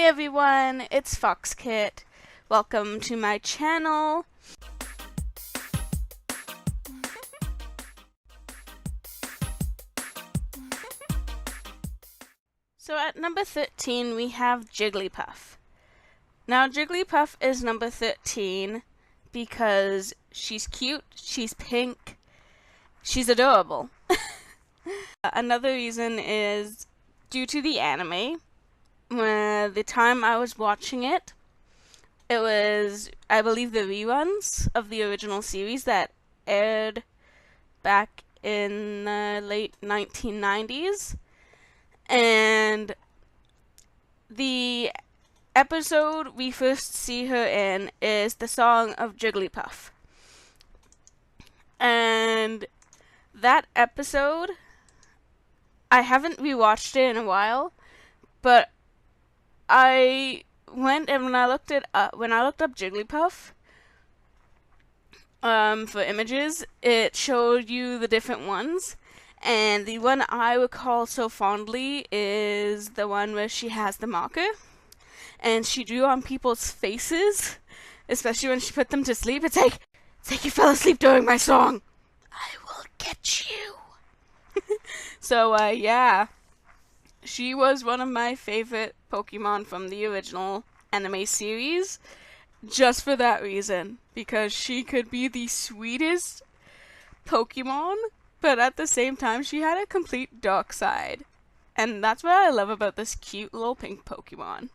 everyone, it's FoxKit. Welcome to my channel. So at number 13 we have Jigglypuff. Now Jigglypuff is number 13 because she's cute, she's pink, she's adorable. Another reason is due to the anime. The time I was watching it, it was, I believe, the reruns of the original series that aired back in the late 1990s. And the episode we first see her in is the Song of Jigglypuff. And that episode, I haven't rewatched it in a while, but I went and when I looked up Jigglypuff for images, it showed you the different ones, and the one I recall so fondly is the one where she has the marker and she drew on people's faces, especially when she put them to sleep. It's like you fell asleep during my song. I will get you. So yeah. She was one of my favorite Pokemon from the original anime series, just for that reason, because she could be the sweetest Pokemon, but at the same time she had a complete dark side, and that's what I love about this cute little pink Pokemon.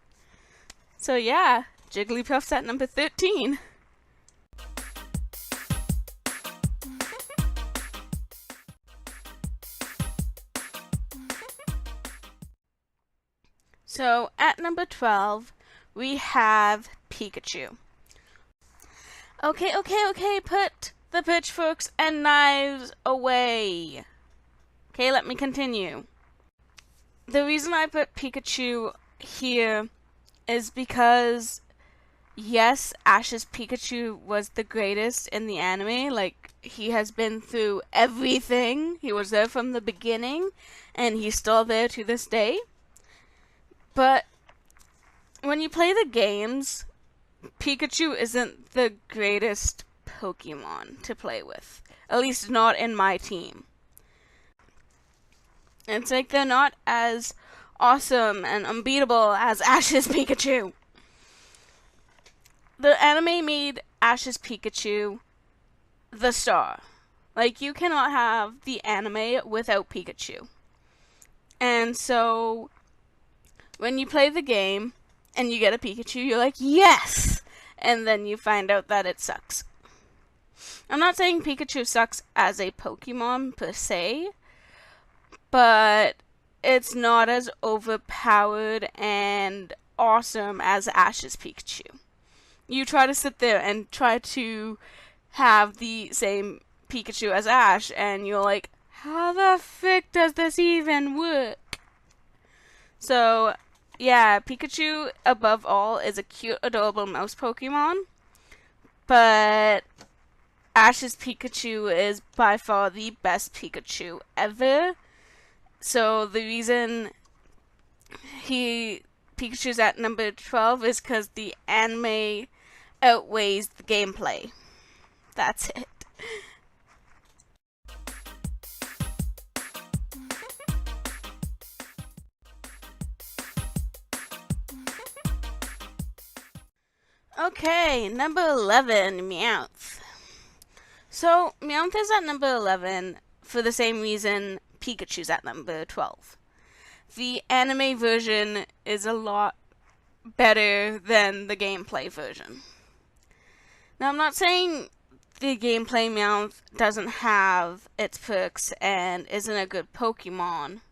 So yeah, Jigglypuff's at number 13. So, at number 12, we have Pikachu. Okay, put the pitchforks and knives away. Okay, let me continue. The reason I put Pikachu here is because, yes, Ash's Pikachu was the greatest in the anime. Like, he has been through everything. He was there from the beginning, and he's still there to this day. But when you play the games, Pikachu isn't the greatest Pokemon to play with. At least not in my team. It's like they're not as awesome and unbeatable as Ash's Pikachu. The anime made Ash's Pikachu the star. Like, you cannot have the anime without Pikachu. And so when you play the game and you get a Pikachu, you're like, yes! And then you find out that it sucks. I'm not saying Pikachu sucks as a Pokemon per se, but it's not as overpowered and awesome as Ash's Pikachu. You try to sit there and try to have the same Pikachu as Ash, and you're like, how the frick does this even work? So yeah, Pikachu, above all, is a cute, adorable mouse Pokemon, but Ash's Pikachu is by far the best Pikachu ever. So the reason Pikachu's at number 12 is because the anime outweighs the gameplay. That's it. Okay, number 11, Meowth. So, Meowth is at number 11 for the same reason Pikachu's at number 12. The anime version is a lot better than the gameplay version. Now, I'm not saying the gameplay Meowth doesn't have its perks and isn't a good Pokemon,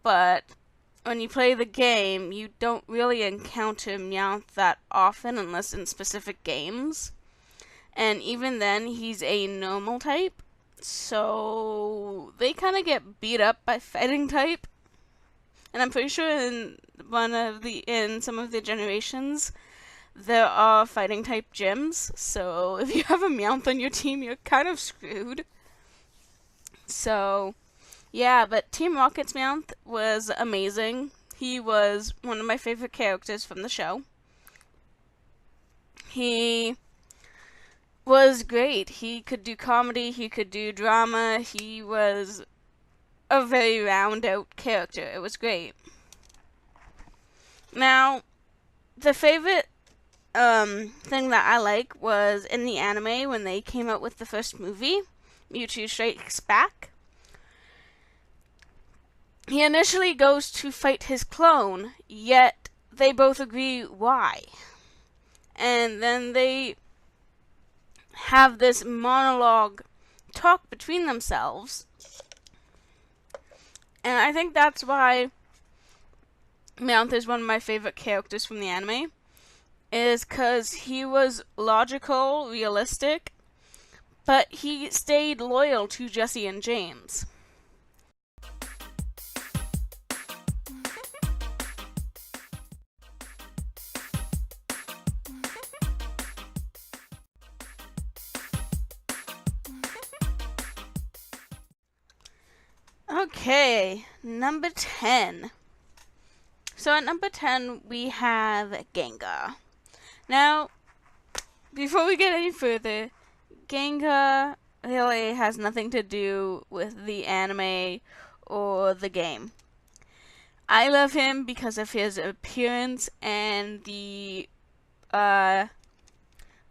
but when you play the game, you don't really encounter Meowth that often unless in specific games. And even then, he's a normal type, so they kind of get beat up by fighting type. And I'm pretty sure in some of the generations, there are fighting type gyms. So if you have a Meowth on your team, you're kind of screwed. So yeah, but Team Rocket's Meowth was amazing. he was one of my favorite characters from the show. He was great. He could do comedy, he could do drama, he was a very round out character. It was great. Now, the favorite thing that I like was in the anime when they came out with the first movie, Mewtwo Strikes Back. He initially goes to fight his clone, yet they both agree why. And then they have this monologue talk between themselves. And I think that's why Meowth is one of my favorite characters from the anime, is because he was logical, realistic, but he stayed loyal to Jessie and James. Okay, number 10. So at number 10, we have Gengar. Now, before we get any further, Gengar really has nothing to do with the anime or the game. I love him because of his appearance and the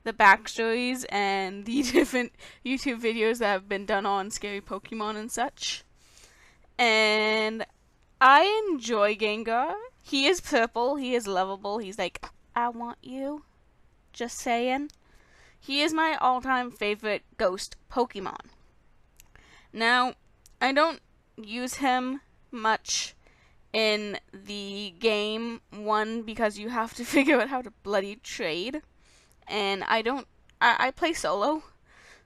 backstories and the different YouTube videos that have been done on scary Pokemon and such. And I enjoy Gengar. He is purple. He is lovable. He's like, I want you. Just saying. He is my all-time favorite ghost Pokemon. Now, I don't use him much in the game. One, because you have to figure out how to bloody trade. And I play solo.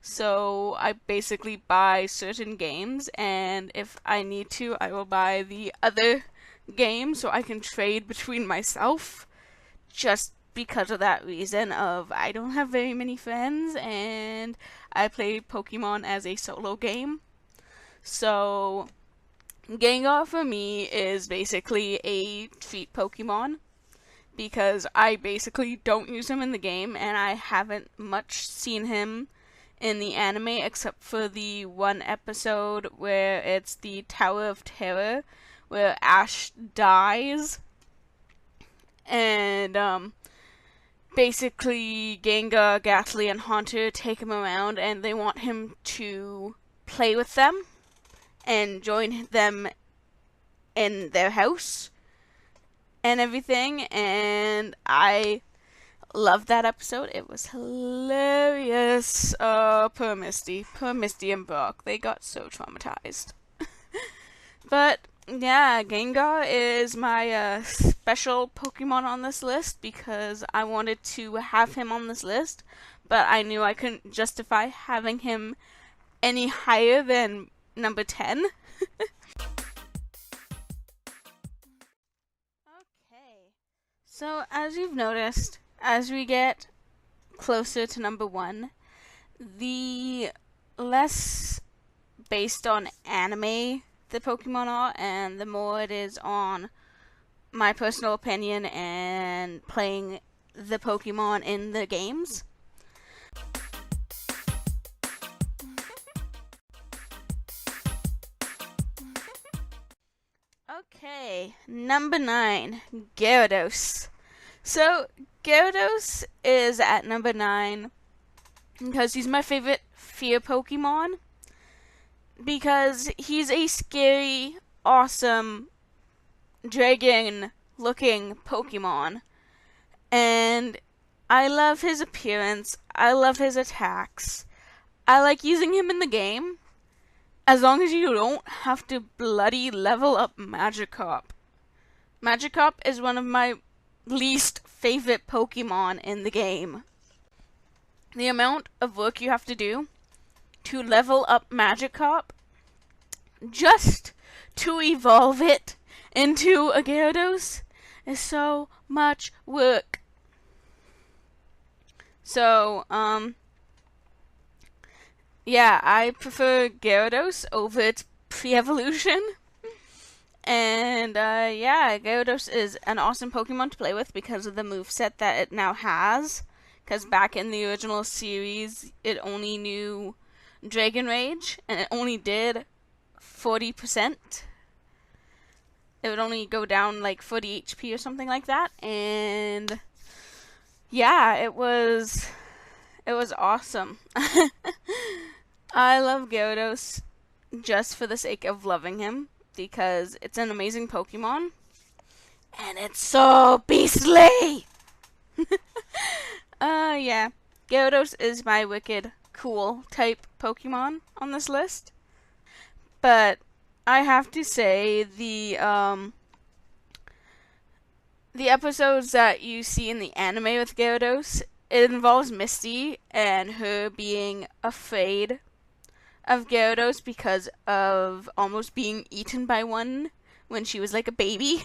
So I basically buy certain games, and if I need to, I will buy the other game so I can trade between myself, just because of that reason of I don't have very many friends, and I play Pokemon as a solo game. So Gengar for me is basically a treat Pokemon, because I basically don't use him in the game, and I haven't much seen him in the anime except for the one episode where it's the Tower of Terror where Ash dies, and basically Gengar, Ghastly, and Haunter take him around and they want him to play with them and join them in their house and everything, and I love that episode. It was hilarious. Poor Misty and Brock. They got so traumatized. But yeah, Gengar is my special Pokemon on this list because I wanted to have him on this list, but I knew I couldn't justify having him any higher than number 10. Okay. So as you've noticed, as we get closer to number 1, the less based on anime the Pokemon are, and the more it is on my personal opinion and playing the Pokemon in the games. Okay, number 9, Gyarados. So, Gyarados is at number 9 because he's my favorite fear Pokemon. Because he's a scary, awesome, dragon-looking Pokemon. And I love his appearance. I love his attacks. I like using him in the game. As long as you don't have to bloody level up Magikarp. Magikarp is one of my least favorite Pokemon in the game. The amount of work you have to do to level up Magikarp just to evolve it into a Gyarados is so much work. So, yeah, I prefer Gyarados over its pre-evolution. And yeah, Gyarados is an awesome Pokemon to play with because of the moveset that it now has. Because back in the original series, it only knew Dragon Rage, and it only did 40%. It would only go down like 40 HP or something like that. And yeah, it was awesome. I love Gyarados just for the sake of loving him because it's an amazing Pokemon and it's so beastly. Yeah, Gyarados is my wicked cool type Pokemon on this list. But I have to say the episodes that you see in the anime with Gyarados, it involves Misty and her being afraid of Gyarados because of almost being eaten by one when she was like a baby.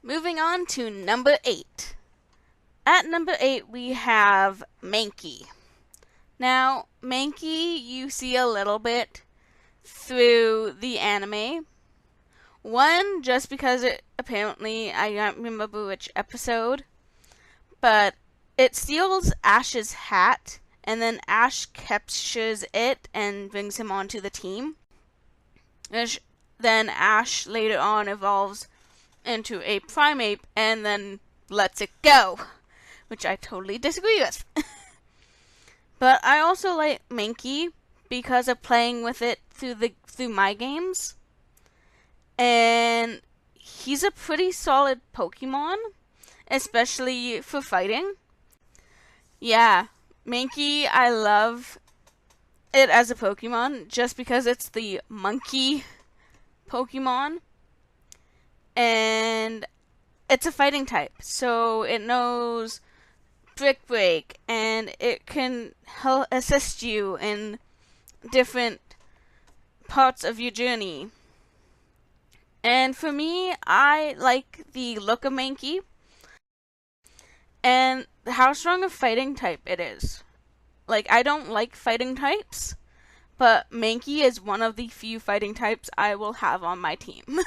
Moving on to number 8. At number 8 we have Mankey. Now, Mankey you see a little bit through the anime. One, just because it apparently, I don't remember which episode, but it steals Ash's hat, and then Ash captures it and brings him onto the team. Then Ash later on evolves into a Primeape and then lets it go, which I totally disagree with. But I also like Mankey because of playing with it through my games. And he's a pretty solid Pokemon, especially for fighting. Yeah, Mankey, I love it as a Pokemon just because it's the monkey Pokemon. And it's a fighting type, so it knows Brick Break, and it can help assist you in different parts of your journey. And for me, I like the look of Mankey and how strong a fighting type it is. Like, I don't like fighting types, but Mankey is one of the few fighting types I will have on my team.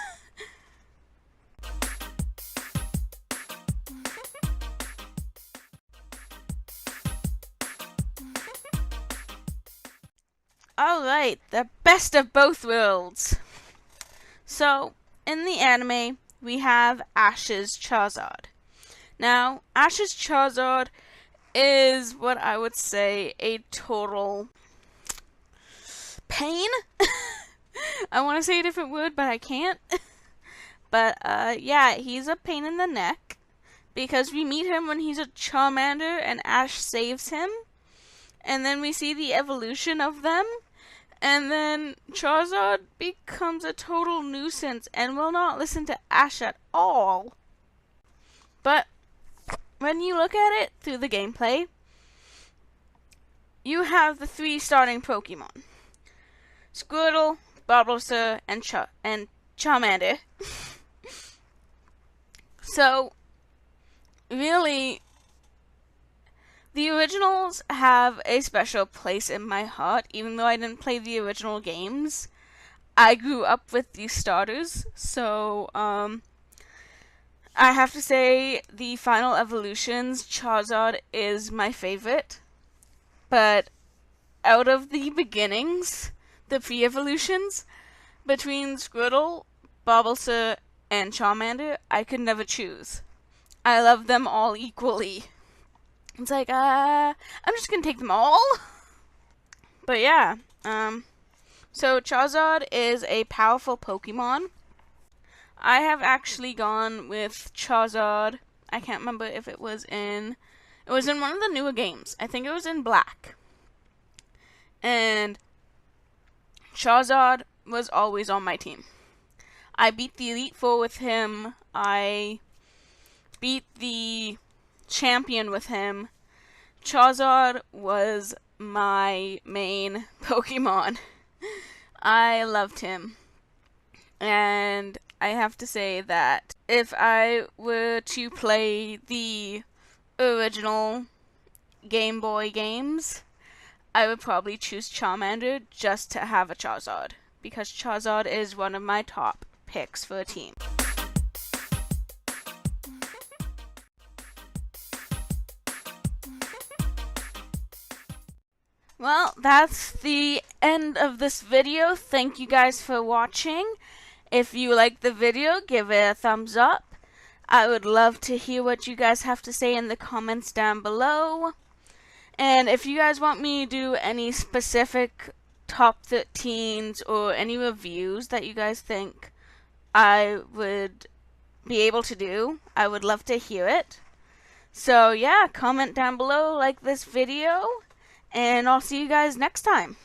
Alright, the best of both worlds. So, in the anime, we have Ash's Charizard. Now, Ash's Charizard is what I would say a total pain. I want to say a different word, but I can't. But, yeah, he's a pain in the neck because we meet him when he's a Charmander and Ash saves him. And then we see the evolution of them. And then Charizard becomes a total nuisance and will not listen to Ash at all. But when you look at it through the gameplay, you have the 3 starting Pokemon. Squirtle, Bulbasaur, and Charmander. So, really, the originals have a special place in my heart, even though I didn't play the original games. I grew up with these starters, so I have to say the final evolutions, Charizard is my favorite. But out of the beginnings, the pre-evolutions, between Squirtle, Bulbasaur, and Charmander, I could never choose. I love them all equally. It's like, I'm just gonna take them all. But yeah, so Charizard is a powerful Pokemon. I have actually gone with Charizard. I can't remember if it was in one of the newer games. I think it was in Black. And Charizard was always on my team. I beat the Elite Four with him. I beat the champion with him. Charizard was my main Pokemon. I loved him. And I have to say that if I were to play the original Game Boy games, I would probably choose Charmander just to have a Charizard, because Charizard is one of my top picks for a team. Well, that's the end of this video. Thank you guys for watching. If you liked the video, give it a thumbs up. I would love to hear what you guys have to say in the comments down below. And if you guys want me to do any specific top 13s or any reviews that you guys think I would be able to do, I would love to hear it. So yeah, comment down below, like this video, and I'll see you guys next time.